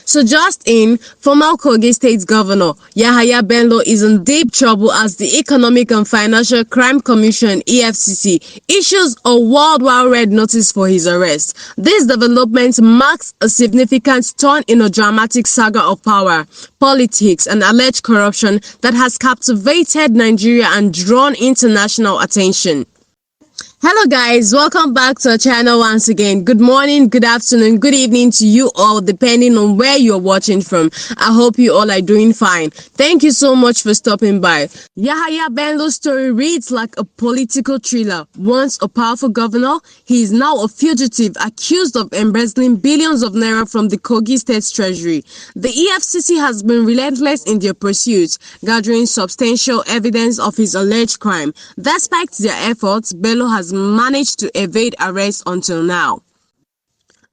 So just in, former Kogi State Governor Yahaya Bello is in deep trouble as the Economic and Financial Crime Commission (EFCC) issues a worldwide red notice for his arrest. This development marks a significant turn in a dramatic saga of power, politics, and alleged corruption that has captivated Nigeria and drawn international attention. Hello guys, welcome back to our channel once again. Good morning, good afternoon, good evening to you all depending on where you're watching from. I hope you all are doing fine. Thank you so much for stopping by. Yahaya Bello's story reads like a political thriller. Once a powerful governor, he is now a fugitive accused of embezzling billions of naira from the Kogi State Treasury. The EFCC has been relentless in their pursuit, gathering substantial evidence of his alleged crime. Despite their efforts, Bello has managed to evade arrest until now.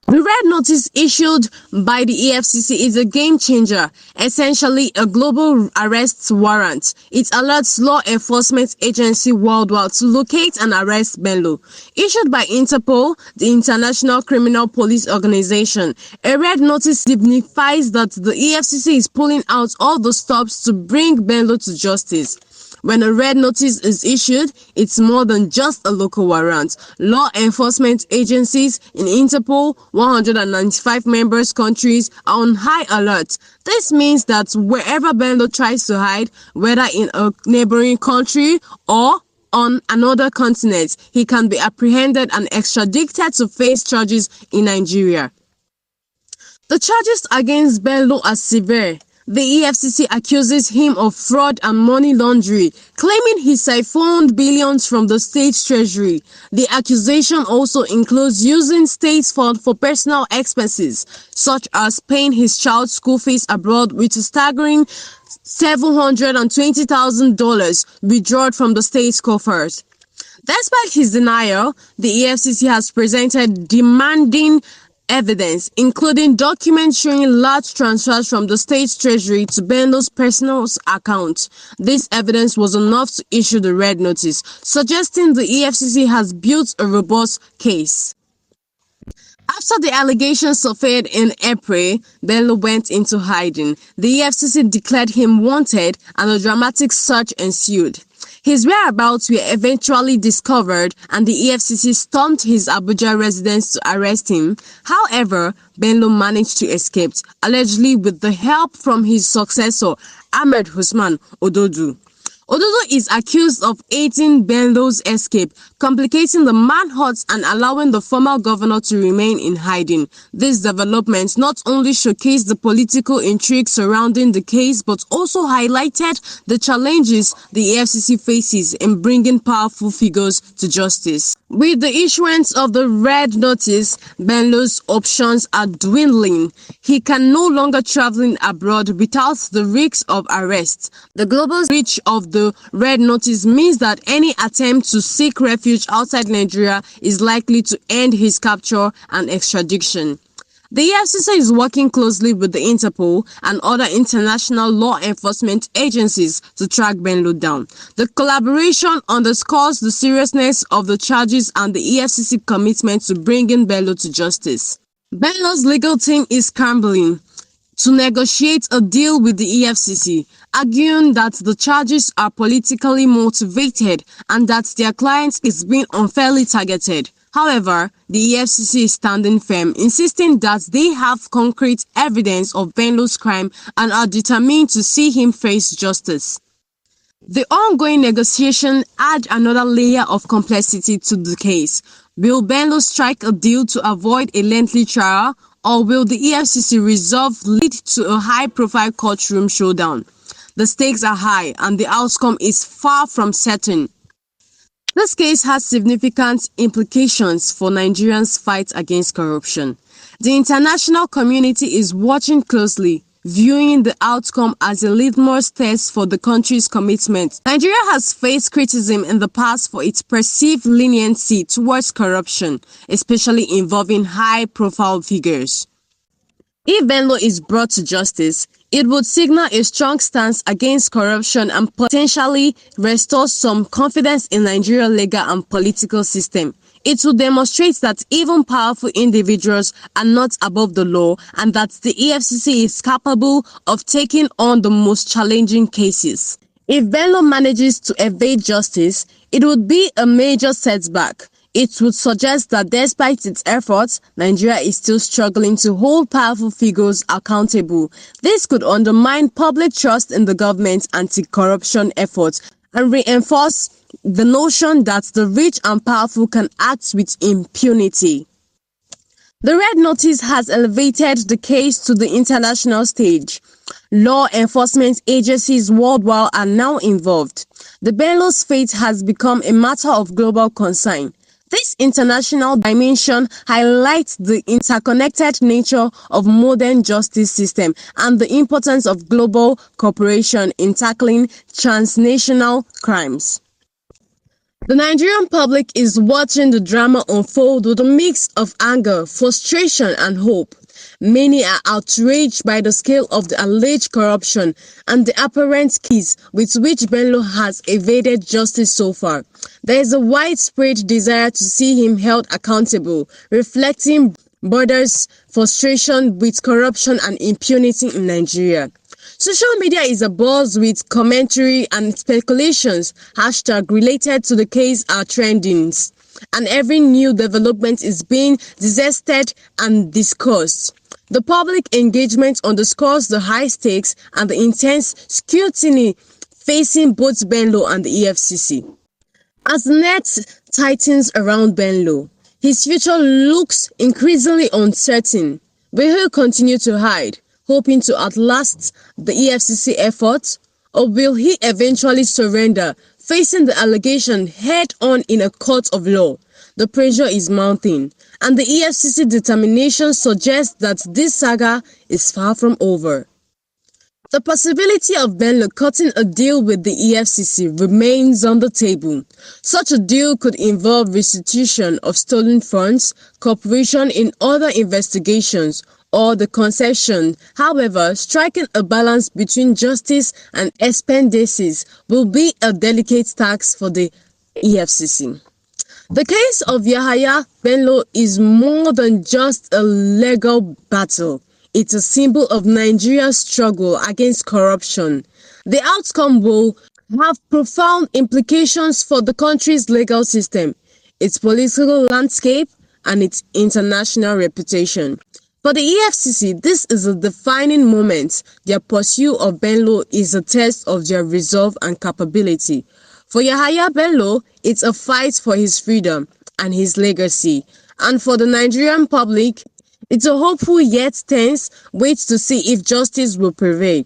The red notice issued by the EFCC is a game changer, essentially a global arrest warrant. It alerts law enforcement agencies worldwide to locate and arrest Bello. Issued by Interpol, the International Criminal Police Organization, a red notice signifies that the EFCC is pulling out all the stops to bring Bello to justice. When a red notice is issued, it's more than just a local warrant. Law enforcement agencies in Interpol, 195 member countries, are on high alert. This means that wherever Bello tries to hide, whether in a neighboring country or on another continent, he can be apprehended and extradited to face charges in Nigeria. The charges against Bello are severe. The EFCC accuses him of fraud and money laundering, claiming he siphoned billions from the state treasury. The accusation also includes using state funds for personal expenses, such as paying his child's school fees abroad with a staggering $720,000 withdrawn from the state's coffers. Despite his denial, the EFCC has presented demanding evidence, including documents showing large transfers from the state treasury to Bello's personal account. This evidence was enough to issue the red notice, suggesting the EFCC has built a robust case. After the allegations surfaced in April, Bello went into hiding. The EFCC declared him wanted and a dramatic search ensued. His whereabouts were eventually discovered and the EFCC stormed his Abuja residence to arrest him. However, Bello managed to escape, allegedly with the help from his successor, Ahmed Usman Ododu. Ododo is accused of aiding Bello's escape, complicating the manhunt and allowing the former governor to remain in hiding. This development not only showcased the political intrigue surrounding the case but also highlighted the challenges the EFCC faces in bringing powerful figures to justice. With the issuance of the red notice, Bello's options are dwindling. He can no longer travel abroad without the risk of arrest. The global reach of the red notice means that any attempt to seek refuge outside Nigeria is likely to end his capture and extradition. The EFCC is working closely with the Interpol and other international law enforcement agencies to track Bello down. The collaboration underscores the seriousness of the charges and the EFCC commitment to bringing Bello to justice. Bello's legal team is scrambling to negotiate a deal with the EFCC, arguing that the charges are politically motivated and that their client is being unfairly targeted. However, the EFCC is standing firm, insisting that they have concrete evidence of Bello's crime and are determined to see him face justice. The ongoing negotiations add another layer of complexity to the case. Will Bello strike a deal to avoid a lengthy trial, or will the EFCC resolve lead to a high-profile courtroom showdown? The stakes are high and the outcome is far from certain. This case has significant implications for Nigerians' fight against corruption. The international community is watching closely, viewing the outcome as a litmus test for the country's commitment. Nigeria has faced criticism in the past for its perceived leniency towards corruption, especially involving high-profile figures. If Bello is brought to justice, it would signal a strong stance against corruption and potentially restore some confidence in Nigeria's legal and political system. It will demonstrate that even powerful individuals are not above the law and that the EFCC is capable of taking on the most challenging cases. If Bello manages to evade justice, it would be a major setback. It would suggest that despite its efforts, Nigeria is still struggling to hold powerful figures accountable. This could undermine public trust in the government's anti-corruption efforts and reinforce the notion that the rich and powerful can act with impunity. The Red Notice has elevated the case to the international stage. Law enforcement agencies worldwide are now involved. The Bello's fate has become a matter of global concern. This international dimension highlights the interconnected nature of modern justice system and the importance of global cooperation in tackling transnational crimes. The Nigerian public is watching the drama unfold with a mix of anger, frustration, and hope. Many are outraged by the scale of the alleged corruption and the apparent ease with which Bello has evaded justice so far. There is a widespread desire to see him held accountable, reflecting broader frustration with corruption and impunity in Nigeria. Social media is abuzz with commentary and speculations. Hashtag related to the case are trending, and every new development is being dissected and discussed. The public engagement underscores the high stakes and the intense scrutiny facing both Bello and the EFCC. As the net tightens around Bello, his future looks increasingly uncertain. Will he continue to hide, hoping to outlast the EFCC efforts, or will he eventually surrender, facing the allegation head-on in a court of law? The pressure is mounting, and the EFCC determination suggests that this saga is far from over. The possibility of Bello cutting a deal with the EFCC remains on the table. Such a deal could involve restitution of stolen funds, cooperation in other investigations, or the concession. However, striking a balance between justice and expendices will be a delicate task for the EFCC. The case of Yahaya Bello is more than just a legal battle. It's a symbol of Nigeria's struggle against corruption. The outcome will have profound implications for the country's legal system, its political landscape, and its international reputation. For the EFCC, this is a defining moment. Their pursuit of Bello is a test of their resolve and capability. For Yahaya Bello, it's a fight for his freedom and his legacy. And for the Nigerian public, it's a hopeful yet tense wait to see if justice will prevail.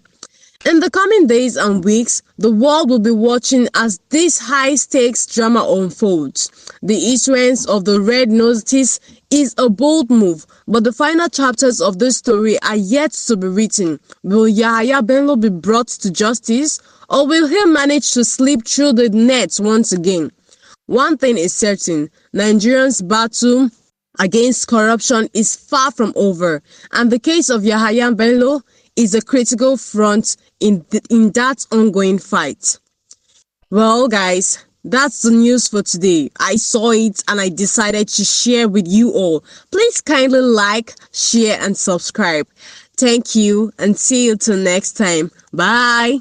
In the coming days and weeks, the world will be watching as this high-stakes drama unfolds. The issuance of the Red Notice is a bold move, but the final chapters of this story are yet to be written. Will Yahaya Bello be brought to justice, or will he manage to slip through the net once again? One thing is certain, Nigerians' battle against corruption is far from over, and the case of Yahaya Bello is a critical front in that ongoing fight. Well, guys, that's the news for today. I saw it and I decided to share with you all. Please kindly like, share, and subscribe. Thank you, and see you till next time. Bye.